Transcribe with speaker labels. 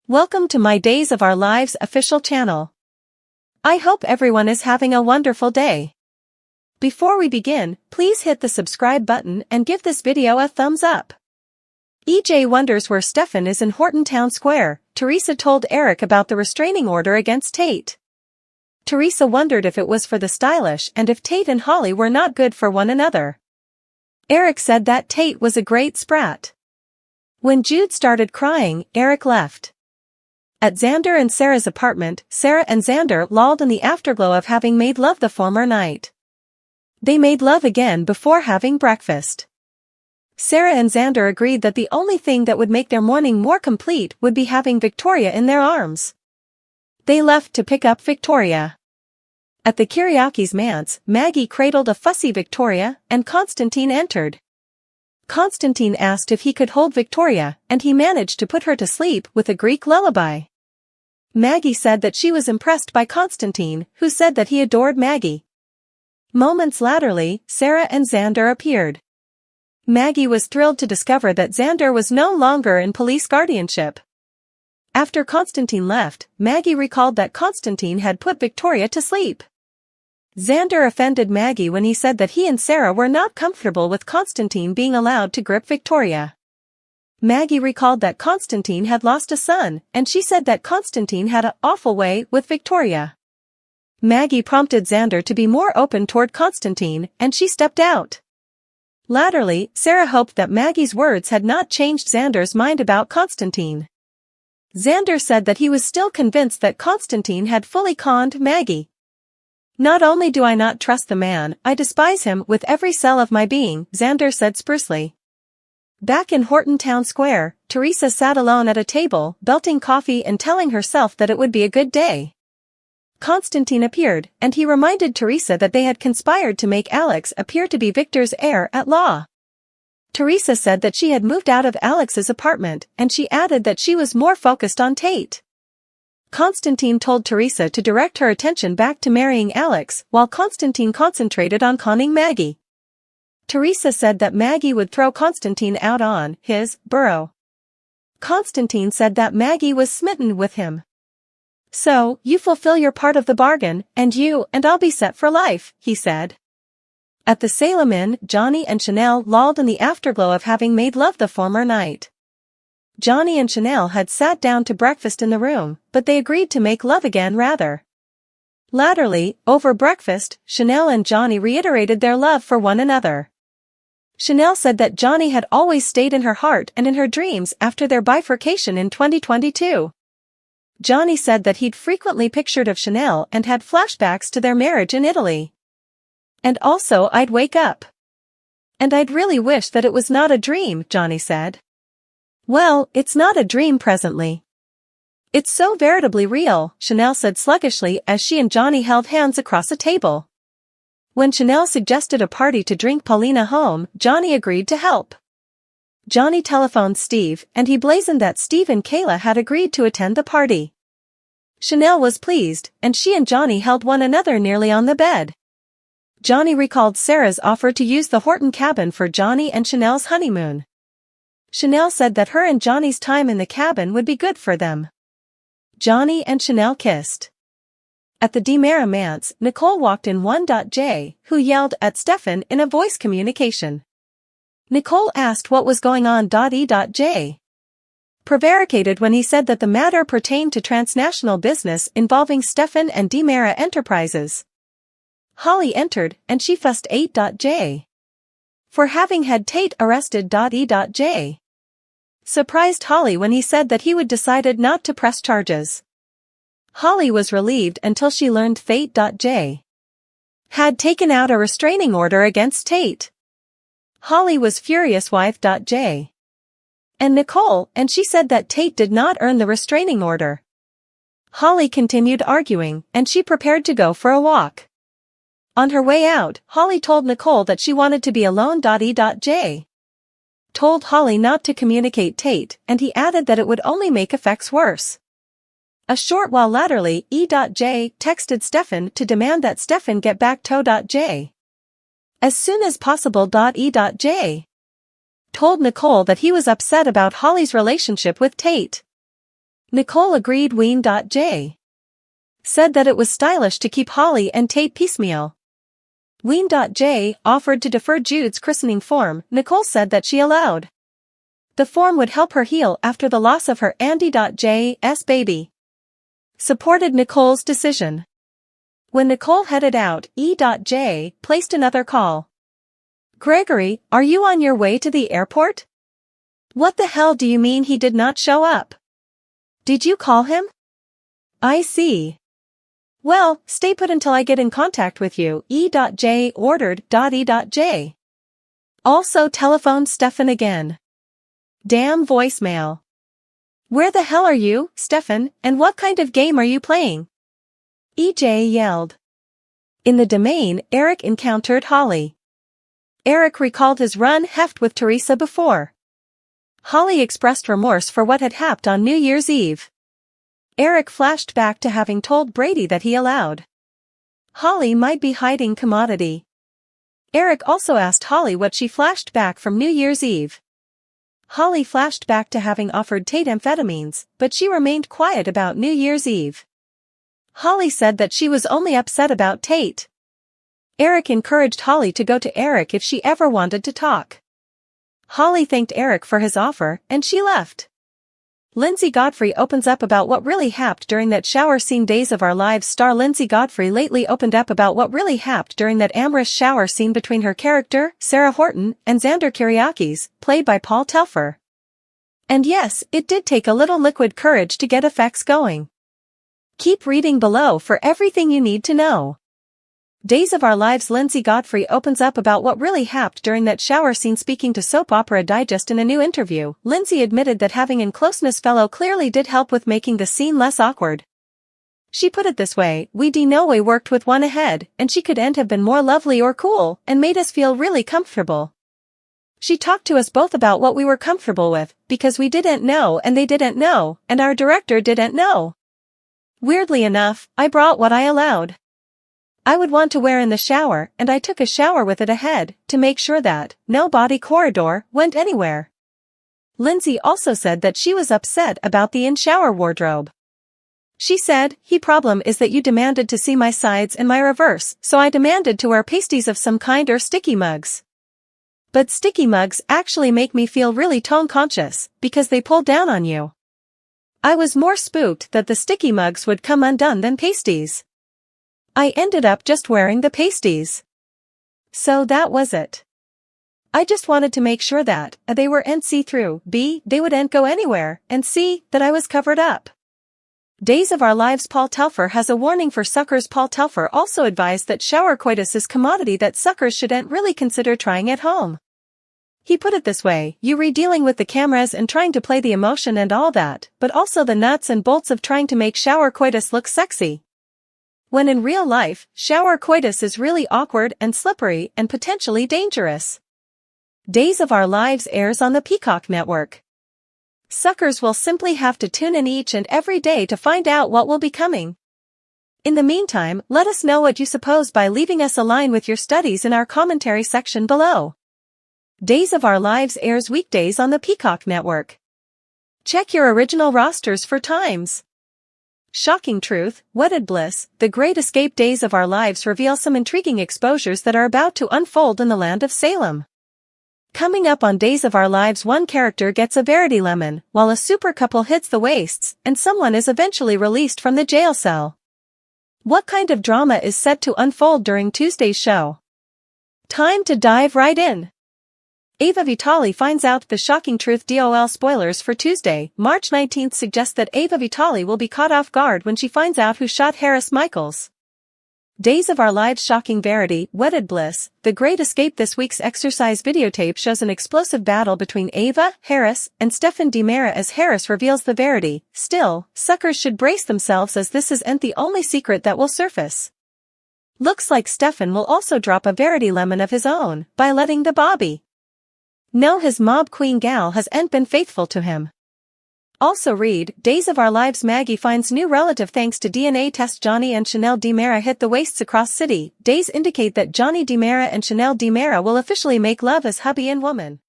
Speaker 1: Welcome to my Days of Our Lives official channel. I hope everyone is having a wonderful day. Before we begin, please hit the subscribe button and give this video a thumbs up. EJ wonders where Stefan is in Horton Town Square. Teresa told Eric about the restraining order against Tate. Teresa wondered if it was for the stylish and if Tate and Holly were not good for one another. Eric said that Tate was a great sprat. When Jude started crying, Eric left. At Xander and Sarah's apartment, Sarah and Xander lolled in the afterglow of having made love the former night. They made love again before having breakfast. Sarah and Xander agreed that the only thing that would make their morning more complete would be having Victoria in their arms. They left to pick up Victoria. At the Kiriakis' manse, Maggie cradled a fussy Victoria, and Constantine entered. Constantine asked if he could hold Victoria, and he managed to put her to sleep with a Greek lullaby. Maggie said that she was impressed by Constantine, who said that he adored Maggie. Moments laterly, Sarah and Xander appeared. Maggie was thrilled to discover that Xander was no longer in police guardianship. After Constantine left, Maggie recalled that Constantine had put Victoria to sleep. Xander offended Maggie when he said that he and Sarah were not comfortable with Constantine being allowed to grip Victoria. Maggie recalled that Constantine had lost a son, and she said that Constantine had an awful way with Victoria. Maggie prompted Xander to be more open toward Constantine, and she stepped out. Latterly, Sarah hoped that Maggie's words had not changed Xander's mind about Constantine. Xander said that he was still convinced that Constantine had fully conned Maggie. "Not only do I not trust the man, I despise him with every cell of my being," Xander said sprucely. Back in Horton Town Square, Teresa sat alone at a table, belting coffee and telling herself that it would be a good day. Constantine appeared, and he reminded Teresa that they had conspired to make Alex appear to be Victor's heir at law. Teresa said that she had moved out of Alex's apartment, and she added that she was more focused on Tate. Constantine told Teresa to direct her attention back to marrying Alex, while Constantine concentrated on conning Maggie. Teresa said that Maggie would throw Constantine out on his burrow. Constantine said that Maggie was smitten with him. "So, you fulfill your part of the bargain, and I'll be set for life," he said. At the Salem Inn, Johnny and Chanel lolled in the afterglow of having made love the former night. Johnny and Chanel had sat down to breakfast in the room, but they agreed to make love again rather. Latterly, over breakfast, Chanel and Johnny reiterated their love for one another. Chanel said that Johnny had always stayed in her heart and in her dreams after their bifurcation in 2022. Johnny said that he'd frequently pictured of Chanel and had flashbacks to their marriage in Italy. "And also I'd wake up. And I'd really wish that it was not a dream," Johnny said. "Well, it's not a dream presently. It's so veritably real," Chanel said sluggishly as she and Johnny held hands across a table. When Chanel suggested a party to drink Paulina home, Johnny agreed to help. Johnny telephoned Steve, and he blazoned that Steve and Kayla had agreed to attend the party. Chanel was pleased, and she and Johnny held one another nearly on the bed. Johnny recalled Sarah's offer to use the Horton cabin for Johnny and Chanel's honeymoon. Chanel said that her and Johnny's time in the cabin would be good for them. Johnny and Chanel kissed. At the DiMera manse, Nicole walked in 1.J, who yelled at Stefan in a voice communication. Nicole asked what was going on. E.J prevaricated when he said that the matter pertained to transnational business involving Stefan and DiMera Enterprises. Holly entered, and she fussed 8.J for having had Tate arrested. E.J surprised Holly when he said that he would decided not to press charges. Holly was relieved until she learned Fate.J had taken out a restraining order against Tate. Holly was furious. Wife.J and Nicole, and she said that Tate did not earn the restraining order. Holly continued arguing, and she prepared to go for a walk. On her way out, Holly told Nicole that she wanted to be alone. E.J told Holly not to communicate Tate, and he added that it would only make effects worse. A short while laterly, E.J texted Stefan to demand that Stefan get back to as soon as possible. E.J told Nicole that he was upset about Holly's relationship with Tate. Nicole agreed. Ween.j said that it was stylish to keep Holly and Tate piecemeal. Ween.j offered to defer Jude's christening form. Nicole said that she allowed. The form would help her heal after the loss of her Andy.j's baby. Supported Nicole's decision. When Nicole headed out, E.J placed another call. Gregory, are you on your way to the airport? What the hell do you mean he did not show up? Did you call him? I see. Well, stay put until I get in contact with you, E.J ordered. E.J also telephoned Stefan again. Damn voicemail. Where the hell are you, Stefan, and what kind of game are you playing? EJ yelled. In the domain, Eric encountered Holly. Eric recalled his run heft with Teresa before. Holly expressed remorse for what had happened on New Year's Eve. Eric flashed back to having told Brady that he allowed Holly might be hiding commodity. Eric also asked Holly what she flashed back from New Year's Eve. Holly flashed back to having offered Tate amphetamines, but she remained quiet about New Year's Eve. Holly said that she was only upset about Tate. Eric encouraged Holly to go to Eric if she ever wanted to talk. Holly thanked Eric for his offer, and she left. Lindsay Godfrey opens up about what really happened during that shower scene. Days of Our Lives star Lindsay Godfrey lately opened up about what really happened during that amorous shower scene between her character, Sarah Horton, and Xander Kyriakis, played by Paul Telfer. And yes, it did take a little liquid courage to get effects going. Keep reading below for everything you need to know. Days of Our Lives Lindsay Godfrey opens up about what really happened during that shower scene. Speaking to Soap Opera Digest in a new interview, Lindsay admitted that having a closeness fellow clearly did help with making the scene less awkward. She put it this way, we no way worked with one ahead, and she couldn't have been more lovely or cool, and made us feel really comfortable. She talked to us both about what we were comfortable with, because we didn't know and they didn't know, and our director didn't know. Weirdly enough, I brought what I allowed. I would want to wear in the shower, and I took a shower with it ahead, to make sure that no body corridor went anywhere. Lindsay also said that she was upset about the in-shower wardrobe. She said, "The problem is that you demanded to see my sides and my reverse, so I demanded to wear pasties of some kind or sticky mugs. But sticky mugs actually make me feel really tone-conscious, because they pull down on you. I was more spooked that the sticky mugs would come undone than pasties. I ended up just wearing the pasties. So that was it. I just wanted to make sure that A, they weren't see-through, B, they wouldn't go anywhere, and C, that I was covered up." Days of Our Lives Paul Telfer has a warning for suckers. Paul Telfer also advised that shower coitus is commodity that suckers shouldn't really consider trying at home. He put it this way, you dealing with the cameras and trying to play the emotion and all that, but also the nuts and bolts of trying to make shower coitus look sexy. When in real life, shower coitus is really awkward and slippery and potentially dangerous. Days of Our Lives airs on the Peacock network. Suckers will simply have to tune in each and every day to find out what will be coming. In the meantime, let us know what you suppose by leaving us a line with your studies in our commentary section below. Days of Our Lives airs weekdays on the Peacock network. Check your original rosters for times. Shocking Truth, Wedded Bliss, The Great Escape. Days of Our Lives reveal some intriguing exposures that are about to unfold in the land of Salem. Coming up on Days of Our Lives, one character gets a Verity Lemon, while a super couple hits the wastes, and someone is eventually released from the jail cell. What kind of drama is set to unfold during Tuesday's show? Time to dive right in. Ava Vitali finds out the shocking truth. DOL spoilers for Tuesday, March 19th suggest that Ava Vitali will be caught off guard when she finds out who shot Harris Michaels. Days of Our Lives shocking Verity, Wedded Bliss, The Great Escape. This week's exercise videotape shows an explosive battle between Ava, Harris, and Stefan DiMera as Harris reveals the Verity. Still, suckers should brace themselves as this isn't the only secret that will surface. Looks like Stefan will also drop a Verity Lemon of his own, by letting the Bobby know his mob queen gal has ain't been faithful to him. Also read, Days of Our Lives Maggie finds new relative thanks to DNA test. Johnny and Chanel DiMera hit the wastes across city. Days indicate that Johnny DiMera and Chanel DiMera will officially make love as hubby and woman.